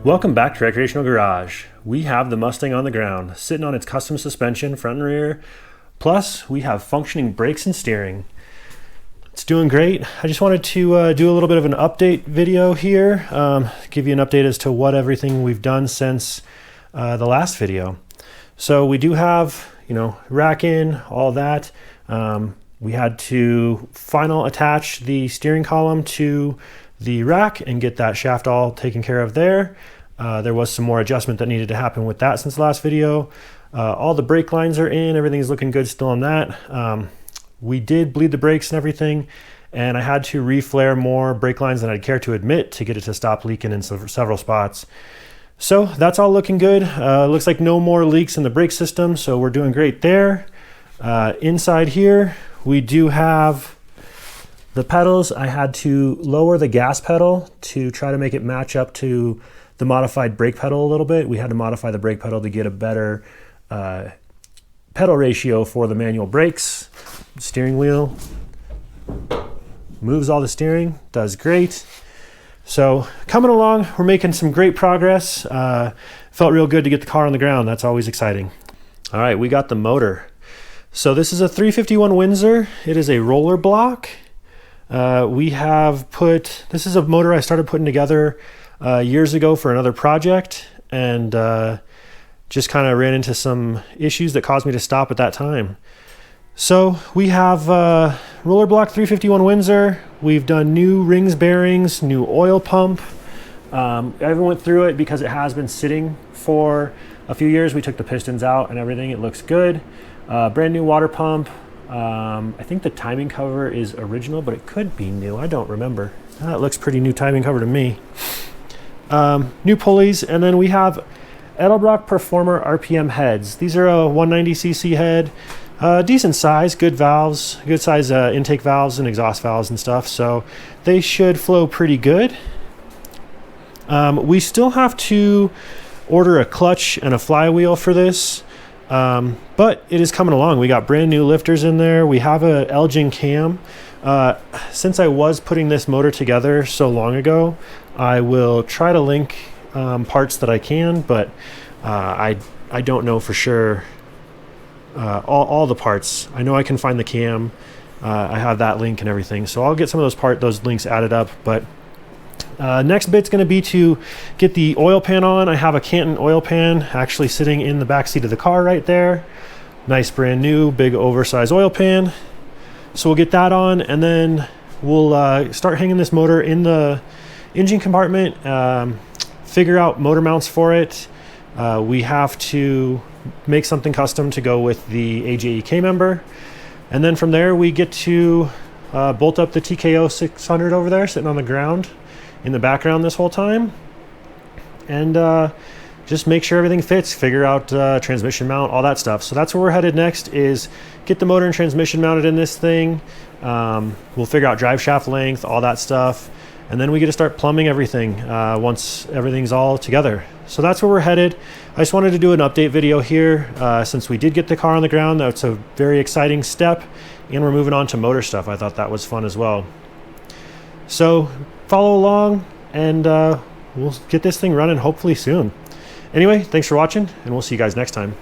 Welcome back to Recreational Garage. We have the Mustang on the ground, sitting on its custom suspension, front and rear. Plus, we have functioning brakes and steering. It's doing great. I just wanted to do a little bit of an update video here, give you an update as to what everything we've done since the last video. So we do have, rack in, all that. We had to final attach the steering column to the rack and get that shaft all taken care of there. There was some more adjustment that needed to happen with that since the last video. All the brake lines are in, everything's looking good still on that. We did bleed the brakes and everything, and I had to reflare more brake lines than I'd care to admit to get it to stop leaking in several spots. So that's all looking good. Looks like no more leaks in the brake system, so we're doing great there. Inside here, we do have the pedals. I had to lower the gas pedal to try to make it match up to the modified brake pedal a little bit. We had to modify the brake pedal to get a better pedal ratio for the manual brakes. Steering wheel moves all the steering, does great. So coming along, we're making some great progress. Felt real good to get the car on the ground. That's always exciting. All right, we got the motor. So this is a 351 Windsor. It is a roller block. This is a motor I started putting together years ago for another project, and just kind of ran into some issues that caused me to stop at that time. So we have roller block 351 Windsor. We've done new rings, bearings, new oil pump. I haven't went through it because it has been sitting for a few years. We took the pistons out and everything. It looks good. Brand new water pump. I think the timing cover is original, but it could be new. I don't remember. That looks pretty new timing cover to me. New pulleys, and then we have Edelbrock Performer RPM heads. These are a 190cc head, decent size, good valves, good size intake valves and exhaust valves and stuff, so they should flow pretty good. We still have to order a clutch and a flywheel for this, but it is coming along. We got brand new lifters in there. We have a Elgin cam. Since I was putting this motor together so long ago, I will try to link parts that I can, but I don't know for sure all the parts. I know I can find the cam. I have that link and everything, so I'll get some of those links added up. But next bit's going to be to get the oil pan on. I have a Canton oil pan actually sitting in the back seat of the car right there. Nice brand new big oversized oil pan. So we'll get that on, and then we'll start hanging this motor in the engine compartment, figure out motor mounts for it. We have to make something custom to go with the AJE Camber. And then from there, we get to bolt up the TKO 600 over there, sitting on the ground in the background this whole time. And just make sure everything fits, figure out transmission mount, all that stuff. So that's where we're headed next, is get the motor and transmission mounted in this thing. We'll figure out drive shaft length, all that stuff. And then we get to start plumbing everything once everything's all together. So that's where we're headed. I just wanted to do an update video here since we did get the car on the ground. That's a very exciting step, and we're moving on to motor stuff. I thought that was fun as well. So follow along, and we'll get this thing running hopefully soon. Anyway, thanks for watching, and we'll see you guys next time.